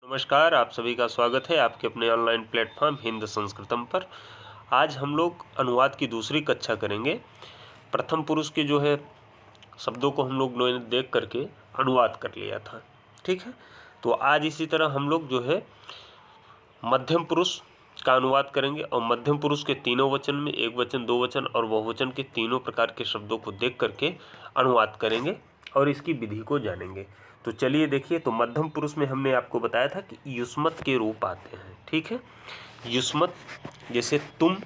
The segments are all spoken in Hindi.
नमस्कार, आप सभी का स्वागत है आपके अपने ऑनलाइन प्लेटफॉर्म हिंद संस्कृतम पर। आज हम लोग अनुवाद की दूसरी कक्षा करेंगे। प्रथम पुरुष के जो है शब्दों को हम लोग ने देख करके अनुवाद कर लिया था, ठीक है। तो आज इसी तरह हम लोग जो है मध्यम पुरुष का अनुवाद करेंगे और मध्यम पुरुष के तीनों वचन में एक वचन, दो वचन और बहुवचन के तीनों प्रकार के शब्दों को देख करके अनुवाद करेंगे और इसकी विधि को जानेंगे। तो चलिए देखिए, तो मध्यम पुरुष में हमने आपको बताया था कि युष्मत के रूप आते हैं, ठीक है। युष्मत जैसे तुम,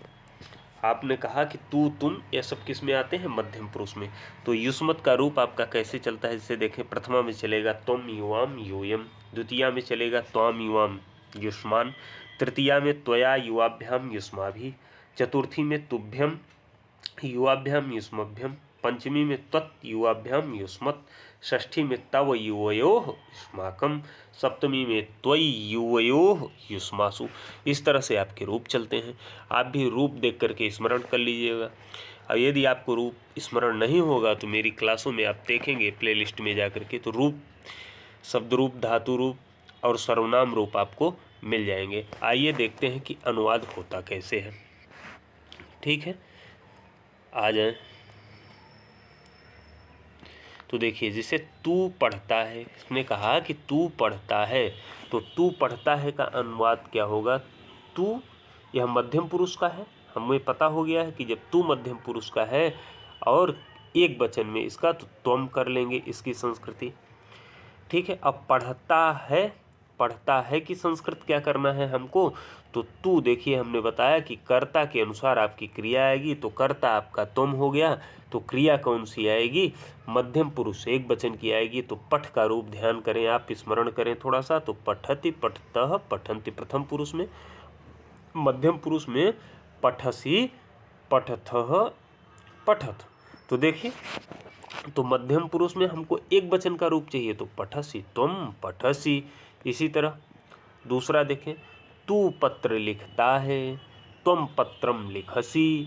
आपने कहा कि तू, तुम, ये सब किस में आते हैं? मध्यम पुरुष में। तो युष्मत का रूप आपका कैसे चलता है, जैसे देखें, प्रथमा में चलेगा त्वम युवाम यूयम, द्वितीया में चलेगा त्वाम युवाम युष्मान, तृतीया में त्वया युवाभ्याम युष्माभि, चतुर्थी में तुभ्यम युवाभ्याम युष्मभ्यम, पंचमी में त्वत् युवाभ्याम युष्मत्, षष्ठी में तव युवयोः युष्माकं, सप्तमी में त्वयि युवयोः युष्मासु। इस तरह से आपके रूप चलते हैं। आप भी रूप देख करके स्मरण कर लीजिएगा। और यदि आपको रूप स्मरण नहीं होगा तो मेरी क्लासों में आप देखेंगे प्लेलिस्ट में जा करके, तो रूप, शब्द रूप, धातु रूप और सर्वनाम रूप आपको मिल जाएंगे। आइए देखते हैं कि अनुवाद होता कैसे है, ठीक है। आ जाए तो देखिए, जैसे तू पढ़ता है, इसने कहा कि तू पढ़ता है, तो तू पढ़ता है का अनुवाद क्या होगा? तू, यह मध्यम पुरुष का है, हमें पता हो गया है कि जब तू मध्यम पुरुष का है और एक वचन में इसका, तो तुम कर लेंगे इसकी संस्कृति, ठीक है। अब पढ़ता है कि संस्कृत क्या करना है हमको? तो तू, देखिए हमने बताया कि कर्ता के अनुसार आपकी क्रिया आएगी, तो कर्ता आपका तुम हो गया, तो क्रिया कौन सी आएगी? मध्यम पुरुष एक वचन की आएगी। तो पठ का रूप ध्यान करें, आप स्मरण करें थोड़ा सा। तो पठति, पठतः, पठन्ति प्रथम पुरुष में, मध्यम पुरुष में पठसी, पठथः, पठत। तो देखिए, तो मध्यम पुरुष में हमको एक वचन का रूप चाहिए, तो पठसी, तुम पठसी। इसी तरह दूसरा देखें, तू पत्र लिखता है, तुम पत्रम लिखसी।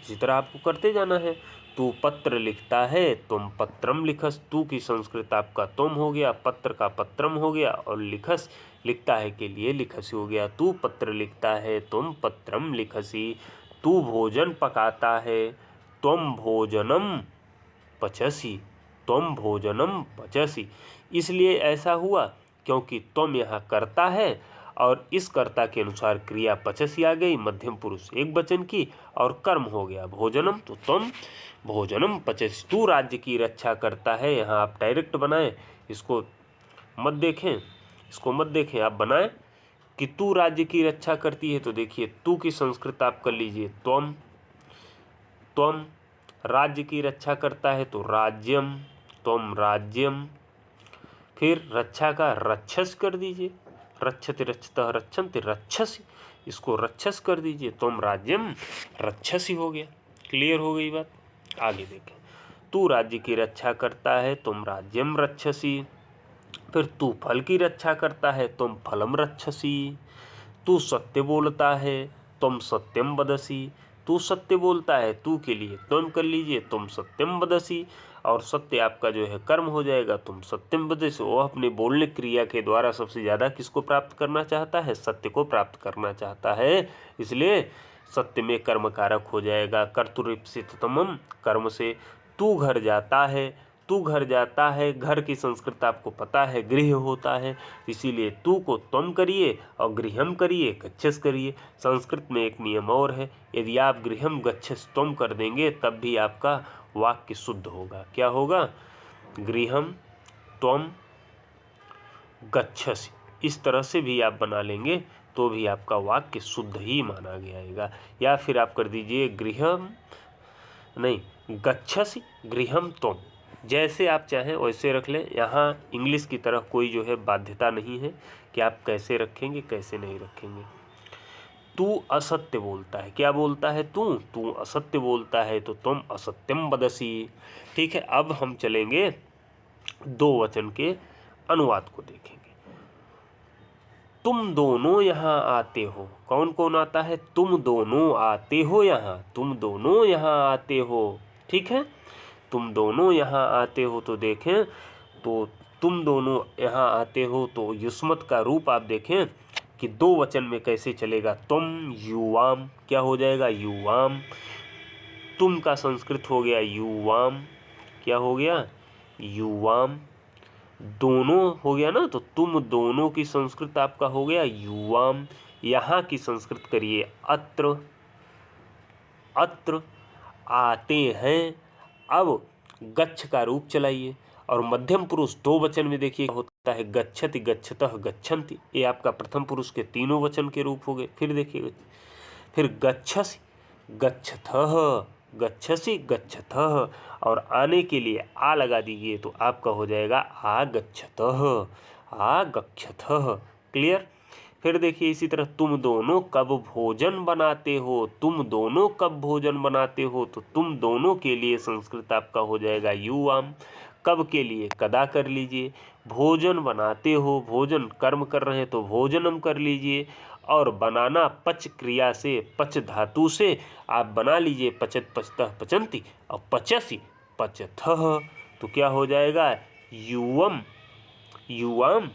इसी तरह आपको करते जाना है। तू पत्र लिखता है, तुम पत्रम लिखस। तू की संस्कृत आपका तुम हो गया, पत्र का पत्रम हो गया और लिखस, लिखता है के लिए लिखसी हो गया। तू पत्र लिखता है, तुम पत्रम लिखसी। तू भोजन पकाता है, तुम भोजनम पचसी, तुम भोजनम पचसी। इसलिए ऐसा हुआ क्योंकि तुम यहाँ करता है और इस कर्ता के अनुसार क्रिया पचसी आ गई, मध्यम पुरुष एक वचन की, और कर्म हो गया भोजनम, तो तुम भोजनम पचसी। तू राज्य की रक्षा करता है, यहाँ आप डायरेक्ट बनाएं, इसको मत देखें, आप बनाएं कि तू राज्य की रक्षा करती है। तो देखिए, तू की संस्कृत आप कर लीजिए त्वम, राज्य की रक्षा करता है तो राज्यम, त्वम राज्यम। फिर रक्षा का रक्षस कर दीजिए, रक्षति रक्षतः रक्षन्ति रक्षसी, इसको रक्षस कर दीजिए, तुम राज्यम रक्षसी हो गया। क्लियर हो गई बात? आगे देखें, तू राज्य की रक्षा करता है, तुम राज्यम रक्षसी। फिर तू फल की रक्षा करता है, तुम फलम रक्षसी। तू सत्य बोलता है, तुम सत्यम वदसी। तू सत्य बोलता है, तू के लिए तुम कर लीजिए, तुम सत्यम वदसी। और सत्य आपका जो है कर्म हो जाएगा, तुम सत्यम वदसी। वो अपने बोलने क्रिया के द्वारा सबसे ज़्यादा किसको प्राप्त करना चाहता है? सत्य को प्राप्त करना चाहता है, इसलिए सत्य में कर्म कारक हो जाएगा। कर्तुरीप्सिततमम, कर्म से। तू घर जाता है, तू घर जाता है, घर की संस्कृत आपको पता है, गृह होता है, इसीलिए तू को तुम करिए और गृहम करिए, गच्छस करिए। संस्कृत में एक नियम और है, यदि आप गृहम गच्छस तुम कर देंगे तब भी आपका वाक्य शुद्ध होगा। क्या होगा? गृहम त्वम गच्छस, इस तरह से भी आप बना लेंगे तो भी आपका वाक्य शुद्ध ही माना जाएगा। या फिर आप कर दीजिए गृहम, नहीं, गच्छसि गृहम त्वम, जैसे आप चाहें वैसे रख लें। यहाँ इंग्लिश की तरह कोई जो है बाध्यता नहीं है कि आप कैसे रखेंगे कैसे नहीं रखेंगे। तू असत्य बोलता है, क्या बोलता है? तू असत्य बोलता है तो तुम असत्यम वदसी। ठीक है, अब हम चलेंगे दो वचन के अनुवाद को देखेंगे। तुम दोनों यहाँ आते हो, कौन कौन आता है? तुम दोनों आते हो यहाँ, तुम दोनों यहाँ आते हो, ठीक है। तुम दोनों यहाँ आते हो, तो देखें, तो तुम दोनों यहाँ आते हो, तो युष्मत का रूप आप देखें कि दो वचन में कैसे चलेगा। तुम युवाम क्या हो जाएगा, युवाम। तुम का संस्कृत हो गया युवाम, क्या हो गया, युवाम। दोनों हो गया ना, तो तुम दोनों की संस्कृत आपका हो गया युवाम। यहाँ की संस्कृत करिए अत्र, अत्र आते हैं। अब गच्छ का रूप चलाइए, और मध्यम पुरुष दो वचन में देखिए होता है गच्छति, गच्छतः, गच्छन्ति। ये आपका प्रथम पुरुष के तीनों वचन के रूप हो गए। फिर देखिए, फिर गच्छसि, गच्छथः, गच्छसि, गच्छथः, और आने के लिए आ लगा दीजिए तो आपका हो जाएगा आगच्छतः, आगच्छतः। क्लियर। फिर देखिए इसी तरह तुम दोनों कब भोजन बनाते हो, तुम दोनों कब भोजन बनाते हो, तो तुम दोनों के लिए संस्कृत आपका हो जाएगा युवाम। कब के लिए कदा कर लीजिए, भोजन बनाते हो, भोजन कर्म कर रहे हैं तो भोजनम कर लीजिए, और बनाना पच क्रिया से, पच धातु से आप बना लीजिए पचत, पचतः, पचंती, और पचसी, पचथः, तो क्या हो जाएगा युवम, युवाम।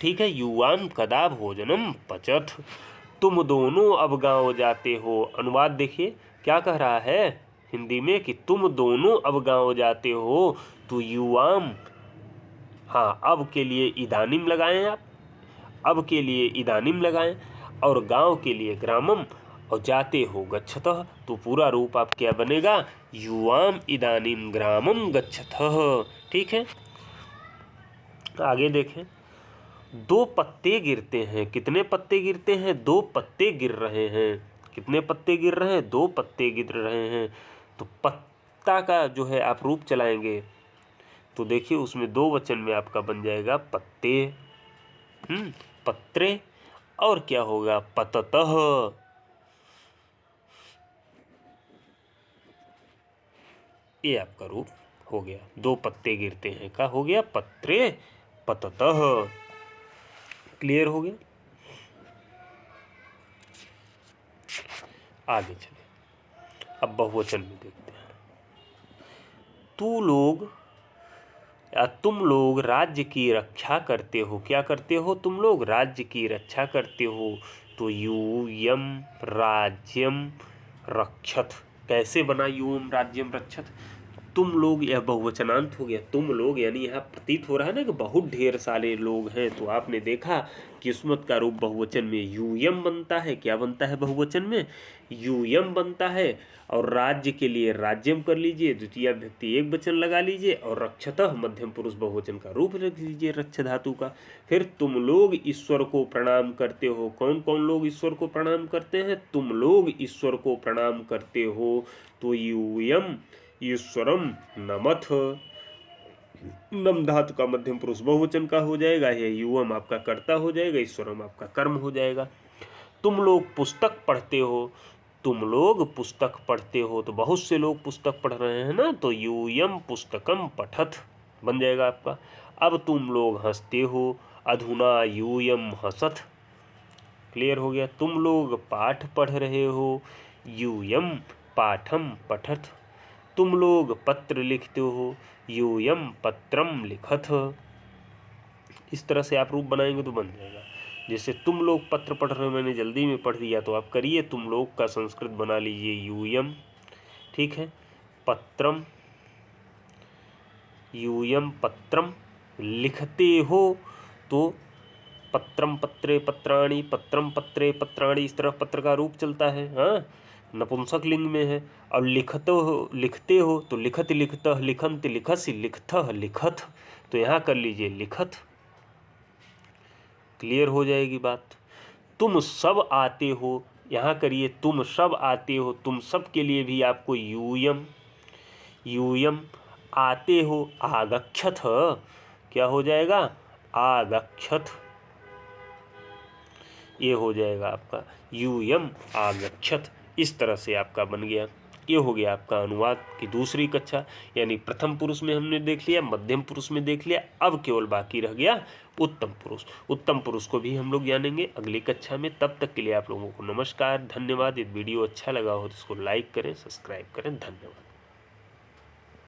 ठीक है, युवाम कदा भोजनम पचथ। तुम दोनों अब गाँव जाते हो। अनुवाद देखिए क्या कह रहा है हिंदी में कि तुम दोनों अब गाँव जाते हो, तो युवाम, हाँ अब के लिए इदानिम लगाएं आप, अब के लिए इदानिम लगाएं, और गांव के लिए ग्रामम, और जाते हो गच्छतः, तो पूरा रूप आप क्या बनेगा, युवाम इदानिम ग्रामम गच्छतः। ठीक है, आगे देखें। दो पत्ते गिरते हैं, कितने पत्ते गिरते हैं, दो पत्ते गिर रहे हैं। कितने पत्ते गिर रहे हैं, दो पत्ते गिर रहे हैं। तो पत्ता का जो है आप रूप चलाएंगे तो देखिए उसमें दो वचन में आपका बन जाएगा पत्ते, पत्रे, और क्या होगा पततः। ये आपका रूप हो गया, दो पत्ते गिरते हैं का हो गया पत्रे, पततः। क्लियर हो गया। आगे चले, अब बहुवचन में देखते हैं। तू लोग या तुम लोग राज्य की रक्षा करते हो, क्या करते हो, तुम लोग राज्य की रक्षा करते हो, तो यूयम राज्यम रक्षत। कैसे बना यूयम राज्यम रक्षत, तुम लोग, यह बहुवचनांत हो गया, तुम लोग, यानी यहाँ प्रतीत हो रहा है ना कि बहुत ढेर सारे लोग हैं। तो आपने देखा कि युष्मत का रूप बहुवचन में यूयम बनता है। क्या बनता है बहुवचन में, यूयम बनता है। और राज्य के लिए राज्यम कर लीजिए, द्वितीय विभक्ति एक वचन लगा लीजिए, और रक्षतः मध्यम पुरुष बहुवचन का रूप रख लीजिए रक्ष धातु का। फिर तुम लोग ईश्वर को प्रणाम करते हो। कौन कौन लोग ईश्वर को प्रणाम करते हैं, तुम लोग ईश्वर को प्रणाम करते हो, तो यूयम ईश्वरम नमथ। नम धातु का मध्यम पुरुष बहुवचन का हो जाएगा, यह युवम आपका कर्ता हो जाएगा, ईश्वरम आपका कर्म हो जाएगा। तुम लोग पुस्तक पढ़ते हो, तुम लोग पुस्तक पढ़ते हो, तो बहुत से लोग पुस्तक पढ़ रहे हैं ना, तो यूयम पुस्तकम पठत बन जाएगा आपका। अब तुम लोग हंसते हो, अधुना यूयम हसत। क्लियर हो गया। तुम लोग पाठ पढ़ रहे हो, यूयम पाठम पठत। तुम लोग पत्र लिखते हो, यूयम पत्रम लिखत। इस तरह से आप रूप बनाएंगे तो बन जाएगा। जैसे तुम लोग पत्र पढ़ रहे हो, मैंने जल्दी में पढ़ दिया तो आप करिए तुम लोग का संस्कृत बना लीजिए यूयम। ठीक है, पत्रम, यूयम पत्रम। लिखते हो तो पत्रम पत्रे पत्राणि, पत्रम पत्रे पत्राणि, इस तरह पत्र का रूप चलता है। हाँ, नपुंसक लिंग में है। और लिखते हो तो लिखत लिखतः, लिखंत लिखसि, लिखतः लिखत, तो यहाँ कर लीजिए लिखत। क्लियर हो जाएगी बात। तुम सब आते हो, यहाँ करिए तुम सब आते हो। तुम सब के लिए भी आपको यूयम, यूयम। आते हो आगच्छथ, क्या हो जाएगा आगच्छथ, ये हो जाएगा आपका यूयम आगच्छथ। इस तरह से आपका बन गया। ये हो गया आपका अनुवाद की दूसरी कक्षा, यानी प्रथम पुरुष में हमने देख लिया, मध्यम पुरुष में देख लिया, अब केवल बाकी रह गया उत्तम पुरुष। उत्तम पुरुष को भी हम लोग जानेंगे अगली कक्षा में। तब तक के लिए आप लोगों को नमस्कार, धन्यवाद। यदि वीडियो अच्छा लगा हो तो इसको लाइक करें, सब्सक्राइब करें। धन्यवाद।